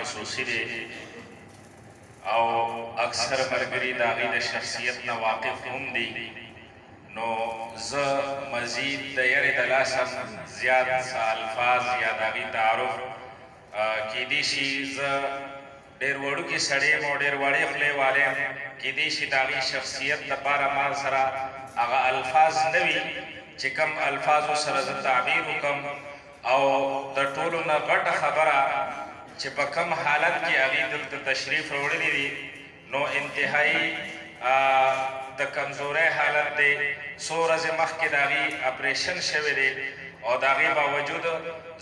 خصوصي دی او اکثر ملګري د هغې د شخصیت نه واقف هم دي نو زه مزید د یرې د لاسه زیات الفاظ یا د هغې تعارف کیدای شي زه ډېر وړوکی سړی یم او ډېر وړې خولې والی یم کیدای شي د هغې شخصیت دپاره ما سره هغه الفاظ نه وي چې کوم الفاظو سره زه تعبیر وکړم او د ټولو نه غټه خبره چې په کوم حالت کې هغې دلته تشریف راوړلی دي نو انتهایي د کمزورۍ حالت دی څو ورځې مخکې د هغې اپریشن شوی دی او د هغې باوجود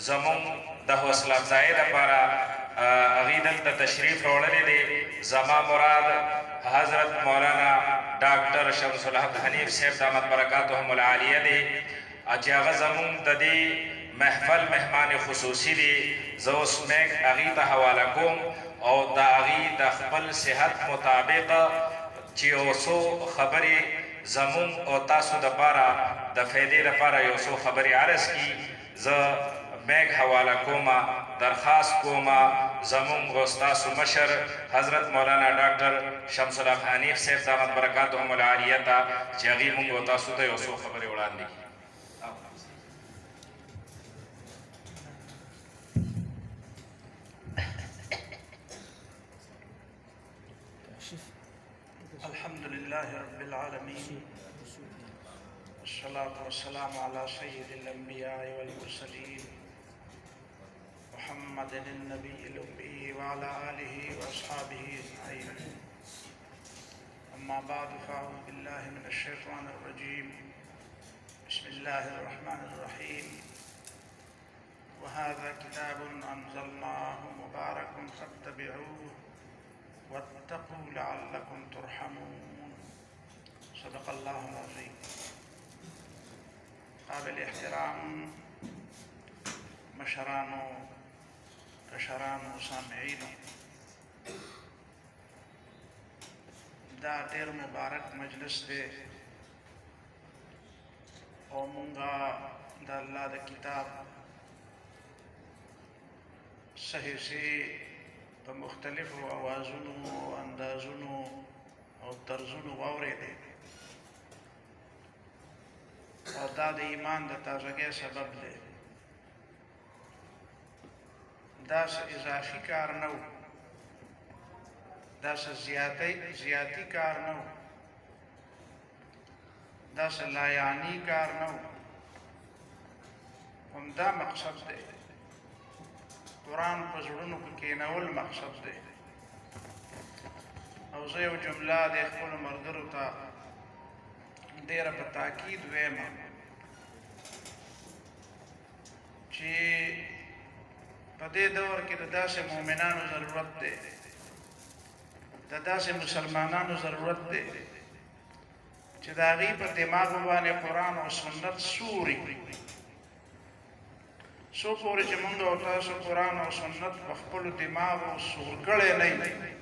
زموږ د حوصله افزایۍ لپاره هغې دلته تشریف راوړلی دی زما مراد حضرت مولانا ډاکټر شمس الحق حنیف صاحب دامت برکاتهم العالیه دی چې هغه زموږ د دې محفل مهمان خصوصي دی زه اوس میک هغې ته حواله کوم او د هغې د خپل صحت مطابق چې یو څو خبرې زموږ او تاسو دپاره د فایدې لپاره یو څو خبرې عرض کړي زه میک حواله کومه درخواست کومه زموږ او ستاسو مشر حضرت مولانا ډاکټر شمس الحق حنیف صاحب دامت برکاتهم العالیه ته چې هغې موږ او تاسو ته یو څو خبرې وړاندې کړي. الحمد لله رب العالمين والصلاة والسلام على سيد الأنبياء والمرسلين محمد النبي الأمي وعلى آله وأصحابه أجمعين أما بعد فأعوذ بالله من الشيطان الرجيم بسم الله الرحمن الرحيم وهذا كتاب أنزلناه مبارك فاتبعوه واتقوا لعلكم ترحمون صدق الله العظيم. قابل احترام مشرانو کشرانو سامعینو دا ډېر مبارک مجلس دی او مونږه د الله د کتاب صحیح سي په مختلفو اوازونو او اندازونو او طرزونو واورېدې او دا د ایمان د تازګۍ سبب دی. دا څه اضافي کار نه و، دا څه زیاتي کار نه و، دا څه لایعنی کار نه و، همدا مقصد دی. قرآن په زړونو کې کېنول مقصد دی. او زه یو جمله د خپلو ملګرو ته ډېره په تاکید ویم چې په دې دور کې د داسې مؤمنانو ضرورت دی، د داسې مسلمانانو ضرورت دی چې د هغې په دماغو باندې قرآن او سنت سوري څو پورې چې موږ او تاسو قرآن او سنت په خپلو دماغو سور کړی نه وي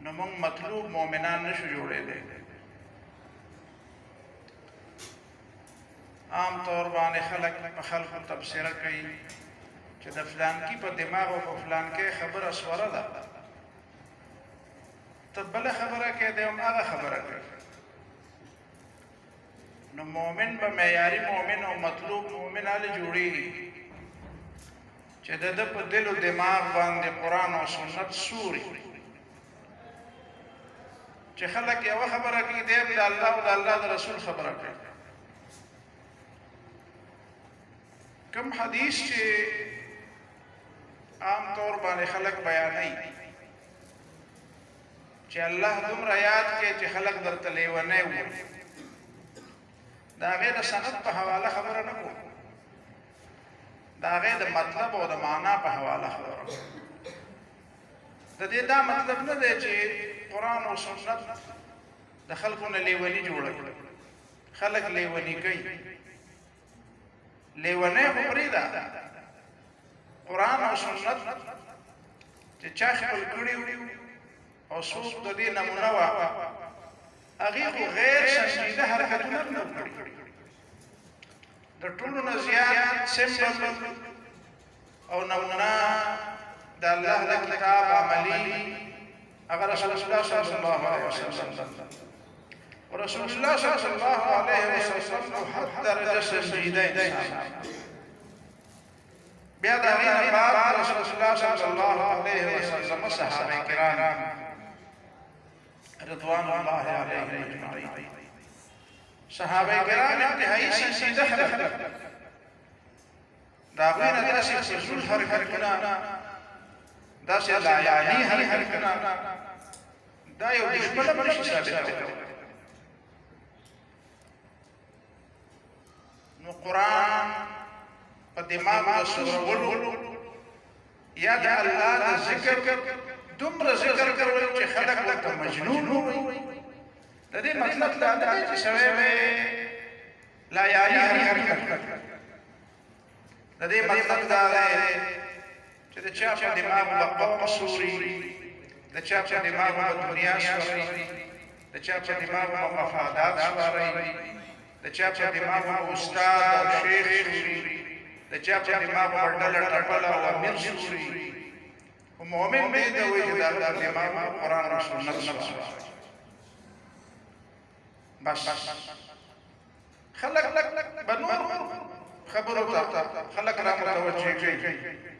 نو موږ مطلوب مؤمنان نشو جوړېدی. عام طور باندې خلک په خلکو تبصره کوي چې د فلانکي په دماغ او په فلانکۍ خبره سوره ده، ته بله خبره کوې دی هم هغه خبره کوي. نو مؤمن به معیاري مؤمن او مطلوب مؤمن هله جوړېږي چې د ده په دل او دماغ باندې قرآن او سنت سوري چې خلک یوه خبره کوي دی هم د الله او د الله د رسول خبره کوي. کوم حدیث چې عام طور باندې خلک بیانوي چې الله دومره یاد کړي چې خلک درته لیونی ووایي، د هغې د سند په حواله خبره نه کوم، د هغې د مطلب او د معنا په حواله خبره کوم. د دې دا مطلب نه دی چې قرآن او سنت د خلکو نه لیوني جوړه کړي. خلک لیوني کوي، لیونی خو پرېږده، قرآن او سنت چې چا خپل کړي او څوک د دې نمونه وه هغې خو غیر سنجیده حرکتونه نه کړي. د ټولو نه زیات سمبل او نمونه الله دا کتاب عملی اگر رسول الله صلی الله علیه وسلم ورسول الله صلی الله علیه وسلم حد درجه سنجیده انسان بیا دا غینا بعد رسول الله صلی الله علیه وسلم صحابه کرام رضوان الله علیهم اجمعین صحابه کرام انتهایی سنجیده خلق دا غینا داسې فضول حرکتونه داسې لایعنی حرکتونه دا یو دشمن نشي ثابتولی نو قرآن په دماغ د سورولو یا د الله د ذکر دومره ذکر کول چې خلک ورته مجنون وایي د دې مطلب دا دی چې سړی به لایعنی حرکت کوي د دې مطلب دا دی چې د چا په دماغ به قوم سوري د چا په دماغ به دنیا سوري د چا په دماغ به مفادات سوري د چا په دماغ به استاد او شیخ سوري د چا په دماغ به ډله ټپله او امیر سوري خو مؤمن دې ته وایي چې دا په دماغ قرآن او سنت سوري بس خلق بنور خبرو ته خلق را متوجه کوي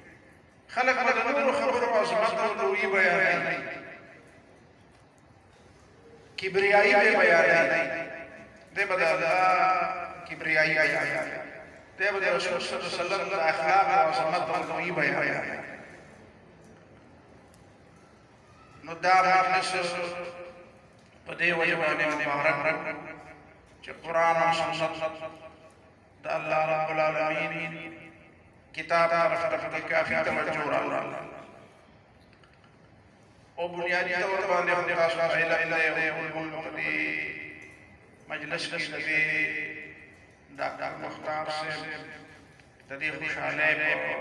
خلق د نور خبرو عظمت او دوی بیانوي کبریایی به بیانوي ده بد الله کبریایی بیانوي ده بد رسول صلی الله علیه وسلم د اخلاق او عظمت او دوی بیانوي نو دا مجلس په دې وجه باندې مبارک چې قرآن او سنت د الله رب العالمین کتاب طرف ته کافی توجه راوړل او بنیادی طور باندې خو تاسو علم دی او دې مجلس کې ډاکټر مختار صاحب د دې خوشاله په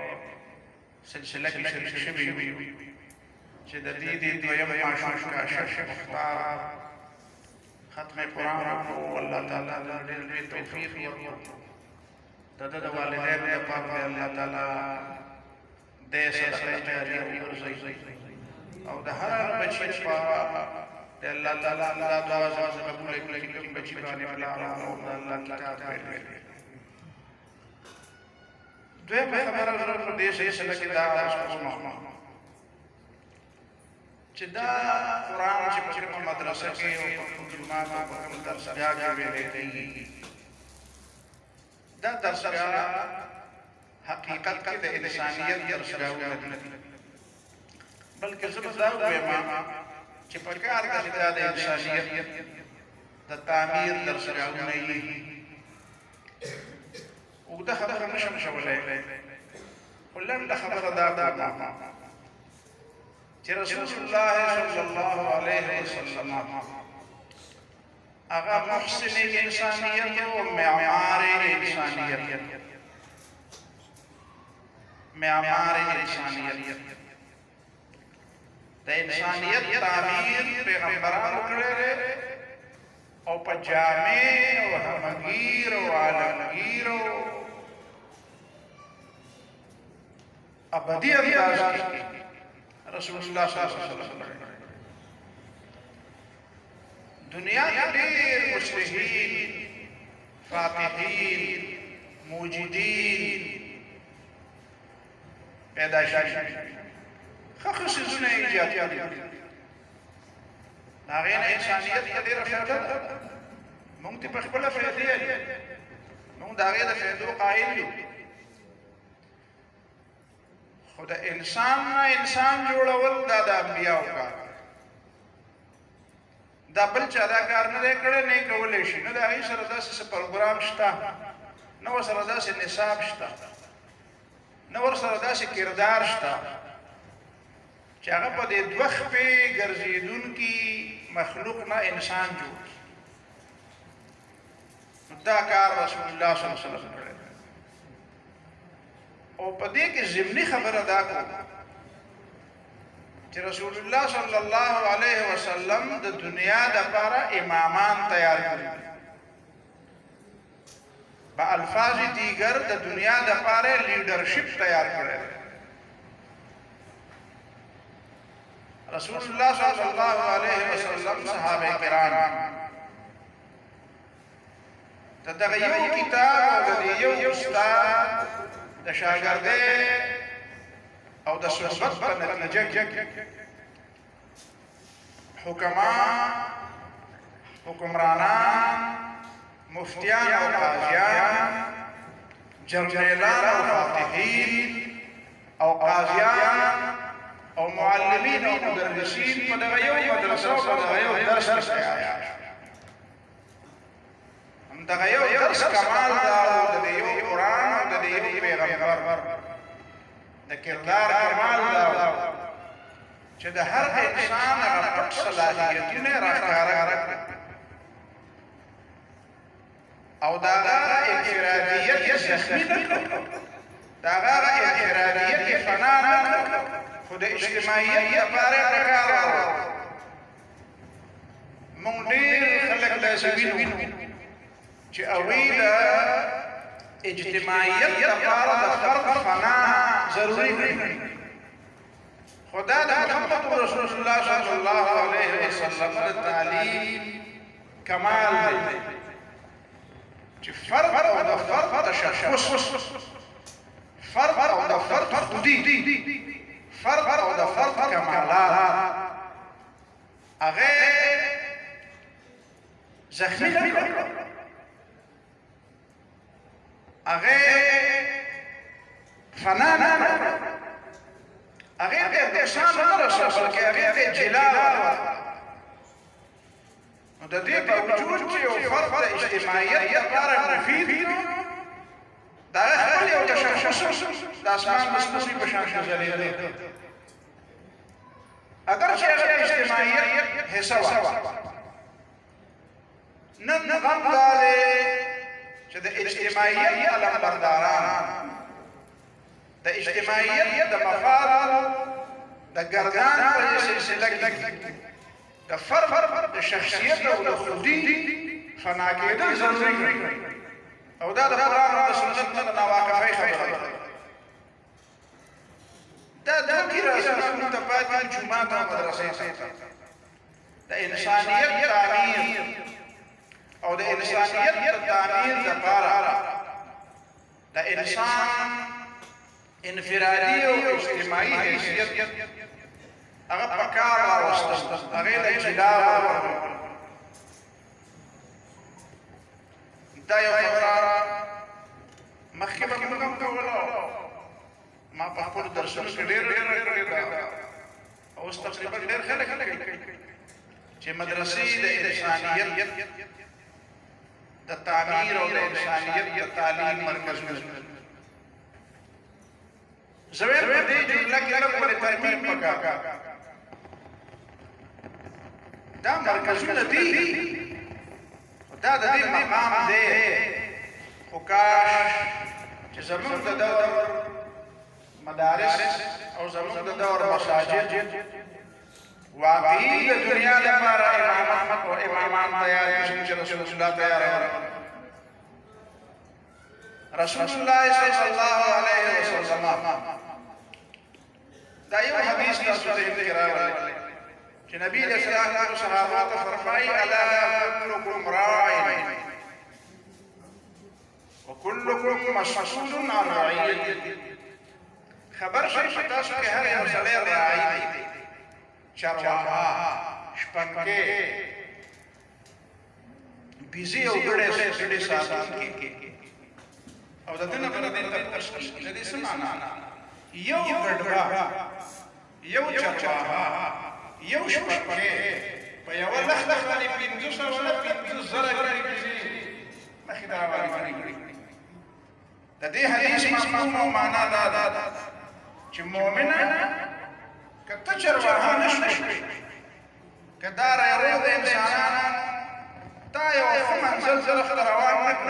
سلسله کې شریک شوی چې د دې دویم ماشوم کا شش مختار ختم قرآن او الله تعالی دې توفیق ورکړي د والدین لپاره الله تعالی دې صدقه جاریه وګرځي او د هر بچی لپاره د الله تعالی الله دعا قبول کړي چې بچی باندې بلا او د الله کتاب پیل دوی په خبره ورته دې سلسله کې دا اوسمه چې دا قرآن چې په مدرسه کې او په جمعه او په درسګاه کې ویل کېږي دا درسګاه حقیقت کې د انسانیت درسګاهونه دي بلکې زه به دا وایم چې په کار کې د انسانیت د تعمیر درسګاهونه دي او دا خبره نشم شولای ولن دا خبره دا چې رسول الله صلی الله علیه وسلم هغه محسن انسانیت او معیار انسانیت د انسانیت تعمیر پیغمبرانو کړی او په جامع او همگیر او عالمگیر او ابدی انداز کې رسول الله صلی الله علیه وسلم دنیا کې ډېر مصلحین فاتحین موجدین پیدا شوي ښه څیزونه ایجاد کړي هغې نه انسانیت ته ډېره فایده ده موږ ته په خپله فایدې موږ د هغې د فایدو قایل یو خو د انسان نه انسان جوړول دا د انبیاو کار دا بل چا دا کار نه دی کړی نه یې کولی شي نه د هغې سره داسې څه پروګرام شته نه ورسره داسې نصاب شته نه ورسره داسې کردار شته چې هغه په دې دوه خپې ګرځېدونکي مخلوق نه انسان جوړ دا کار رسول الله صلی الله علیه وسلم کړی او په دې کې ضمني خبره دا کوم چې رسول الله صلی الله علیه وسلم د دنیا د لپاره امامان تیار کړي با الفاظ دیگر د دنیا د لپاره لیډرشپ تیار کړي رسول الله صلی الله علیه وسلم صحابه کرام ته دغه یو کتاب او د یو استاد د شاګردۍ او د صحبت په نتیجه کې حکمرانان مفتیان او قاضیان جرنیلان او فاتحین او قاضیان او معلمین او مدرسین په دغه یو مدرسه او په دغه یو درس کې آیا هم دغه یو درس کمال دا د یو قرآن او د یو پیغمبر د کردار کمال دا چې د هر انسان هغه پټ صلاحیتونه راښکاره او دا انفرادیت زخمی دا انفرادیت فنا نه خو د اجتماعیت لپاره پکار مونږ ډېر خلک داسې وینو چې هغوی د اجتماعیت لپاره د فرد فنا ضروري ګڼي خو دا د محمد رسول الله صلی الله علیه وسلم د تعلیم کمال دی چې فرد او د فرد تشخص فرد او د فرد حدود فرد او د فرد کمالات هغه زخمی نه کړو هغه فنا نه هغه د انسان نه رسول بلکې هغه د جلال نو د دې په وجود کې یو فرد د اجتماعیت لپاره مفید دی دا خپل یو تشخص د اسمان مستوي په شان ځلېدل اگر چې هغه اجتماعیت حصہ وا نن غم داله چې د اجتماعیت علمبرداران د اجتماعیت د مفاد د ګردان په سلسله کې د فرد د شخصیت او د خودي فنا کېدل ضروري او دا د قرآن او د سنت نه ناواقفۍ خبره دا دوه رسول ته پاتې جومات او مدرسې ته د انسانیت تعمیر او د انسانیت تعمیر لپاره د انسان انفرادي او اجتماعي حیثیت هغه پکار راوستل هغه د جلال دا یو خبره مخکې به موږ کوله ما په خپل درسونو کې ډېر اوس تقریبا ډېر خلک کوي چې مدرسې د انسانیت د تعمیر او د انسانیت د تعلیم مرکزونه زویر په دې جمله کې لږ ترمیم پکار دا مرکزونه دي دا د دې مقام دی خو کاش چې زموږ د دور مدارس او زموږ د دور مساجد واقعي د دنیا لپاره امامت او امامان تیار کړي چې رسول الله تیار رسول الله صلی الله علیه وسلم دا یو حدیث تاسو ته ذکر راوړل چې نبی رسول الله صحابه ته فرمایي الا كلكم راع وكلكم مسؤول عن رعيته خبر شي تاسو کې هر یو سړی راعي دی چرواها شپنکې بيزي او ګړې ساتونکي او د دې نه په دې تفصیل د دې سمانا یو ګډبا یو چرواها یو شپنکې په یو لخت باندې 500 ولا 500 ګړې بيزي مخې دا وایي د دې حدیث مفهوم او معنا دا چې مؤمنه کته چرواها نشوي کدار یو د انسانان تا یو منزل زلخ روان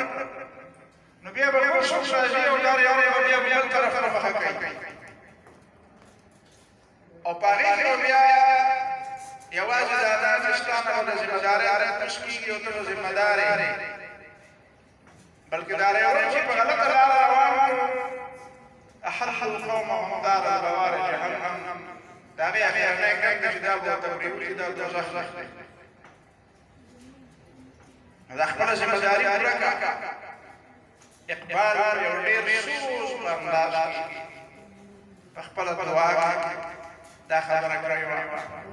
نو بیا به بل څوک راځي او دار یو بیا بل طرف مخه کوي او پاره کې بیا یوازې د اسلام او د ذمہ داري تشکیل او د ذمہ داري بلکې دار یو چې په غلطه لار روان احل القوم هم دار البوار جهنم دا هغې اخرنی ګټ دی چې دا به ورته پرېوځي دا دوزخ دی نو دا خپله ذمهداري پوره کړه اقبال په یو ډېر سوز په انداز کې په خپله دعا کې دا خبره کړې وه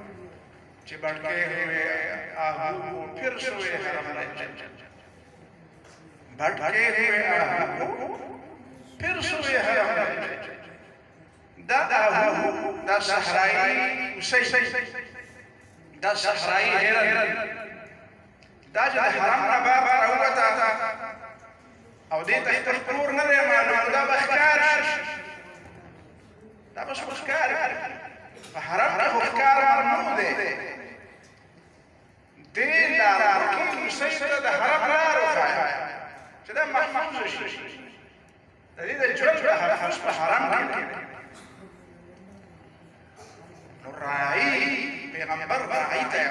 چې بټکے ہوئے آہو کو پھر سوئے حرم جنت بھٹکے ہوئے آہو کو پھر سوئے حرم جنت دا آہو دا صحرائی اسی دا صحرائی هرن دا چې د حرم نه بار راووته او دې ته هېڅ کور نه دی معلوم دا به ښکار شي دا به څوک ښکار کړي په حرم کې خو ښکار ممنوع دی دې لارښوونکي موسی ته د حرم لار وښایه چې دا محفوظ شي د دې د ژوند محفوظ په حرم کې نو راعي پیغمبر راعي ته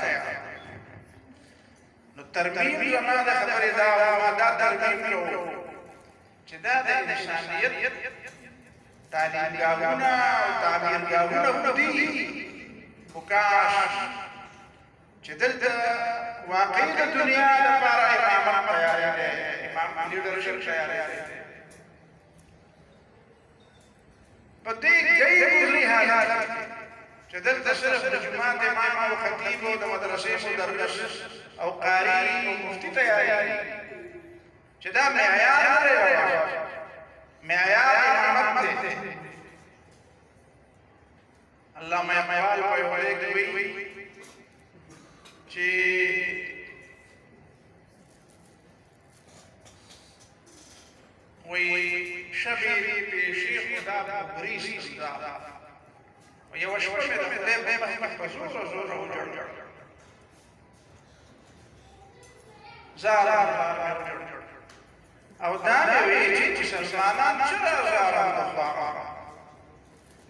نو ترمیم زما د خبرې دا ما دا ترمیم کړو چې دا د انسانیت تعلیمګاهونه او تعمیرګاهونه دي خو کاش چې دلته واقعي د دنیا لپاره امامت تیاری دی امام لیډرشپ تیاری دی په دې غیر حالات چې دلته صرف د جماعت امام او خطیب او د مدرسې مدرس او قاری او مفتی تیاری چې دا معیار نه دی معیار امامت دی علامه اقبال په یو ځای کې وایي چې وایي شبې پیشې خدا بریس دا یو شپه مې د خدای مخ په زور وجوړ زارا او دا مې ویلي چې مسلمانان چېرې زارا د خواره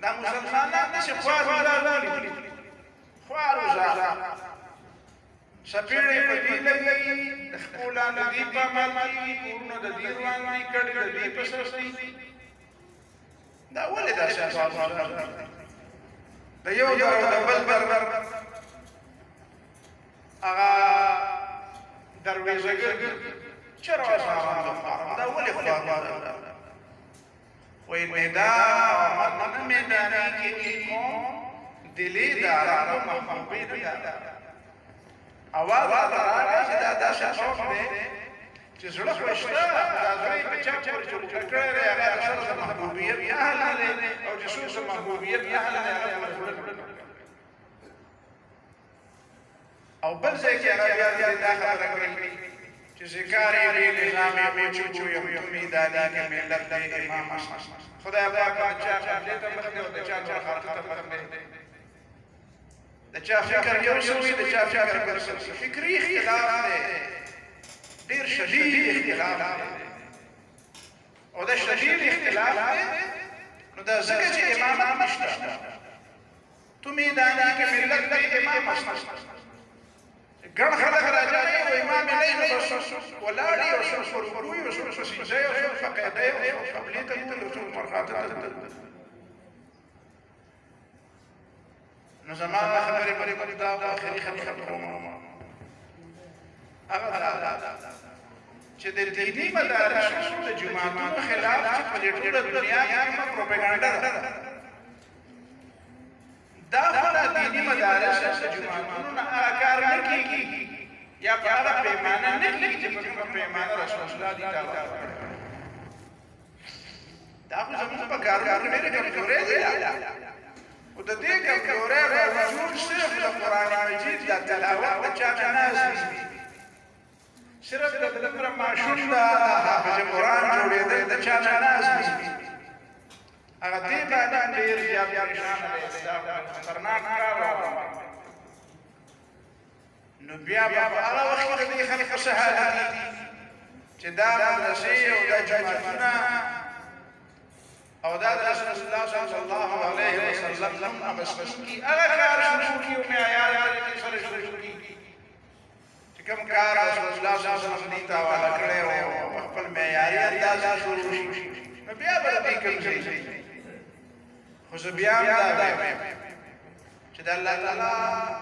دا مسلمانان نشي خوارو لري خوارو زارا سپېړې په دې لګي د خپلانو دې په عمل کې کورونه د دې روان دي کډې د دې په سرسي دا ولې دا څه د یو د بل بر هغه درویزګر چر وسارم د فارم دا ولې خوار وای میدان میدانی کې علمو دلی دارانو محبوبی دا اواز راغی چې دا شخص دی چې زړه خوشته دا زړه په چا پر جوړ کړی دی هغه سره د محبوبیت اهل دی او چې څوک د محبوبیت اهل دی هغه او بل ځای کې هغه بیا دا خبره کوي چې ذکرې به نظام یې چوچو یو میدانی کې ملت دی امام خدای پاک چا قبله ته مخ دی او د چا خاطر ته مخ دی د چا فکر یو شوی د چا فکر بل شوی فکری اختلاف دی ډیر شدید اختلاف دی او دا شدید اختلاف دی نو دا ځکه چې امامت نشته تو میدانی کې ملت دی امام نشته ګڼ خلک راځي او امام نه وي بس ولاړی او شو شروعي او شو سجده او شو فقیده او شو قبلي ته او شو مرخاته نو زما خبرې پرې دا اخري خبره کوم هغه دا چې د دیني مدارسو د جماعتونو خلاف چې په ټوله دنیا کې پروپاګاندا ده دا خپل دیني مدارس د جماعتونو نه کار نه کیږي یا په هغه پیمانه نه کیږي چې په پیمانه رسول الله دی تعالی دا خو زموږ په کارونو کې ډېر کمزوري دي او د دې کمزوري باوجود صرف د قران مجید د تلاوت د چا ناز صرف د لپاره معشوق د حافظ قران جوړېدل د چا ناز هغه دې باندې ډېر زیات پریشان دي دا خطرناک کار نو بیا په هغه وخت کې خلک سهاله دي چې دا مدرسې او دا جماعتونه او دا رسول الله صلی الله علیه وسلم مسلم کی هغه کار شروع کیو معیار کې سره شروع کی چې کوم کار رسول الله صلی الله علیه وسلم دې تا والا کړو او خپل معیاري انداز شروع شي نو بیا به دې کوم شي خو بیا دا چې د الله تعالی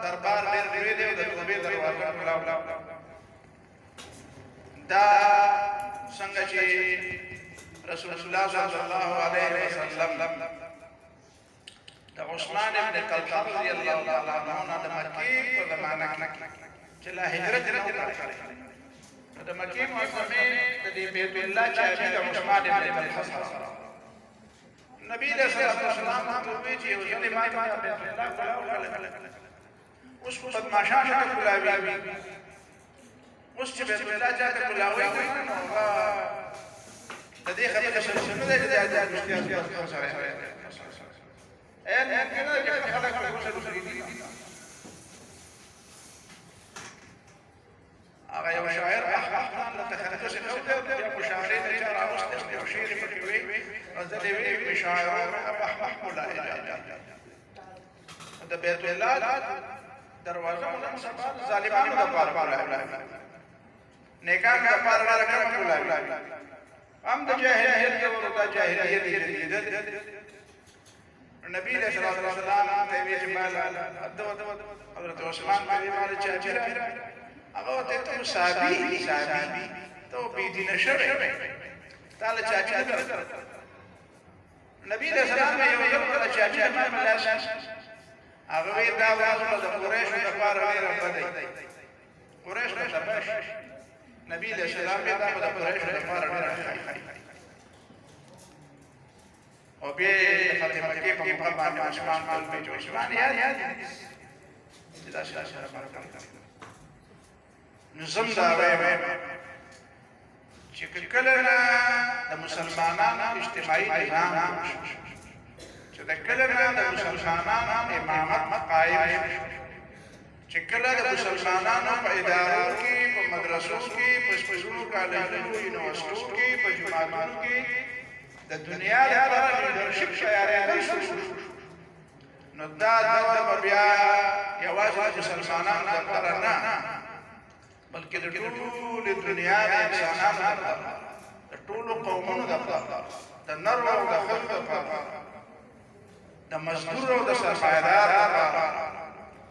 دربار ډېر لوی دی او د توبې دروازه کلاو دا څنګه چې رسول الله صلی الله علیه وسلم د عثمان ابن طلحه رضی الله تعالی عنہ د مکې په زمانه کې چې لا هجرت نه کړې د مکې معظمه د بیت الله چابي د عثمان ابن طلحه نبی له صلوات والسلام ته وی چې یو ځل ما ته بیت الله اوس په ماشاء کولاوي اوس چې بیت الله چاته کولاوي نو د دې خبرې شنو ده چې د اجازه سره ان کنه چې خلک هغه یو شاعر احمد ته خلک څه نو ته یو شاعر ته چا راوست یو شعر پکې وی ازلې وی شاعر احمد لا اله الا الله د بیت الله دروازه موږ سبا ظالمانو لپاره کولاوي نیکان لپاره راکړم کولاوي هم د جاهلیت کې ورته جاهلیت جديد نبی له صلوات الله والسلام ته وی چې مال حضرت عثمان په مال چاچرا هغه ته ته صحابي ته بي دین شوه تعالی چاچرا نبی له سلام یو یو له چاچرا ما ملاش هغه دا واسطه د قریش د پاره ډیر بدای قریش ته تبش نبی له سلام دا د قریش د پاره ډیر او بیا فتح مکې په مقام باندې عثمان په عثمان یاد دا شاشه نظم دا وای چې کله د مسلمانانو اجتماعي نظام چې کله د مسلمانانو امامت قائم چې کله د مسلمانانو په ادارو کې په مدرسو کې په سکولونو کالجونو یونیورسيټو کې په جماعتونو کې د دنیا لپاره لیدرشپ تیارېدل شو نو دا دور بیا یوازې مسلمانانو لپاره نه بلکې د ټول دنیا د انسانانو لپاره د ټول قومونو لپاره د نر او د ښځو لپاره د مزدور او د سرمایه‌دار لپاره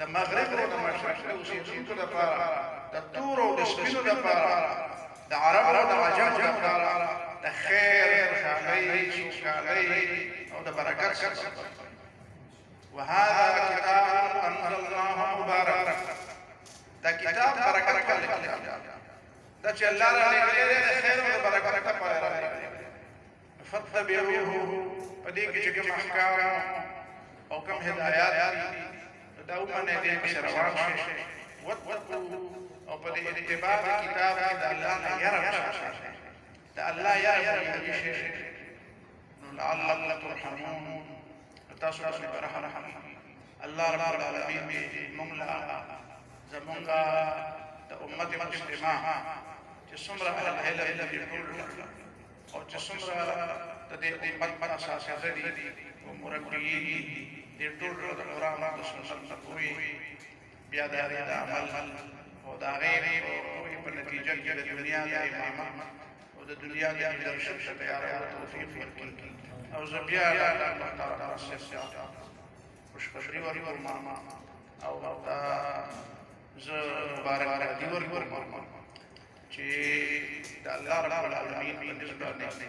د مغرب او د مشرق اوسېدونکو لپاره د تور او د سپینو لپاره د عرب او د عجم لپاره د خیر خوشحالۍ سوکالۍ او د برکت سبب وهذا كتاب انزلناه مبارك دا کتاب برکت والا کتاب دا چې الله تعالی د خیر او برکت لپاره راغلی فتبعوه پدې کې چې کوم احکام او کوم هدایات دا ومنه دې په روان شي وتقوا او په دې اتباع کتاب د الله نه يرغب دا الله يرغب شي نو لعلكم ترحمون تاسو به رحم الله رب العالمین موږ زمونږه د امت مسلمه چې څومره علم دې ټول او چې څومره د دې امت اساسات دي او مربيين دې ټول د قرآن او سنت کوي بیا د عمل او د غیر او په نتیجه کې د دنیا د امامت او د دنیا د لیدرشپ تیار او توفیق ورکړي او زبیا د الله تعالی سره خوشخبری ورکوم او زه مبارک دی ورکوم چې د الله رب العالمین په دې باندې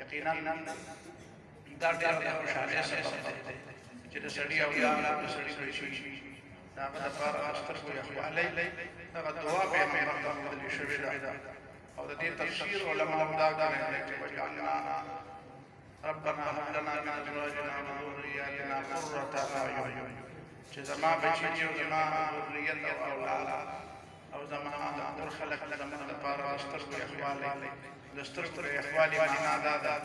یقینا دا ډېر خوشاله سبب دی چې د سړي او د سړي شي دا د لپاره استر کوی احوالي دا دعا به مې مقدم شوی دا او د دې تفسیر علماء دا کوي چې وجعلنا ربنا هب لنا من ازواجنا وذرياتنا قرة اعين چې زما بچي او زما ذریت او اولاد او زما د خلق زما لپاره استر کوی احوالي د استر کوی احوالي معنا دا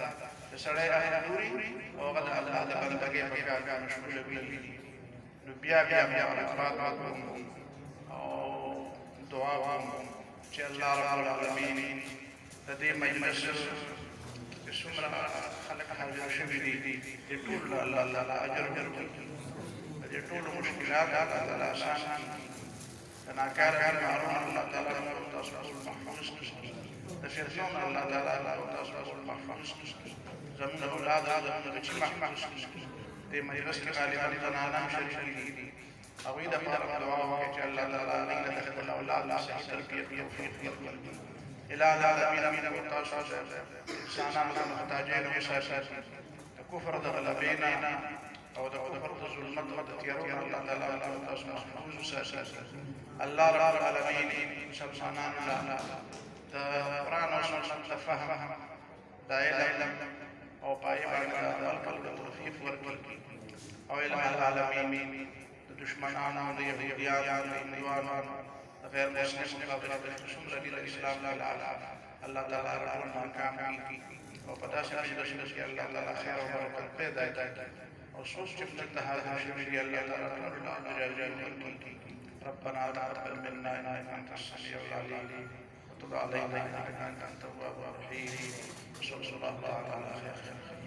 د سړی نوري او غد الله د بندګۍ په کار کې مشغول وي نو بیا مبارکباد او دعا کوم چې الله رب العالمین د دې مجلس چې څومره خلک حاضر شوي دي د ټول الله تعالی اجر ورکړي د ټول مشکلات الله تعالی آسان کړي د ناکار کارونو الله تعالی تاسو محفوظ کړي د شرطونو الله تعالی تاسو محفوظ کړي زموږ اولاد زموږ بچي محفوظ کړي د دې مجلس کې غالباً زنانه شریک دي هغوی د پاره دعا وکړي چې الله تعالی هغوی ته د خپل اولاد صحیح تربیت توفیق ورکړي. الہ العالمین موږ تاسو ته انسانانو ته محتاجین وساتي د کفر د غلبې او د کفر د ظلمت او د تیارو الله تعالی تاسو محفوظ وساتي. الله رب العالمین مسلمانانو له د قرآن او سنت د فهم د علم او پای باندې د عمل کولو توفیق ورکړي او علم العالمین د دشمنانو د یهودیانو د هندوانو د غیر مسلم مقابله د څومره د اسلام الله تعالی رب ناکام کړي او په داسې مجلسونو کې الله تعالی خیر او برکت پیدا کړي او سوچ چې په هغه شی الله تعالی ورکړي. ربنا تقبل منا انك انت السميع العليم وتب علينا انك انت التواب الرحيم. وصلى الله تعالى على خير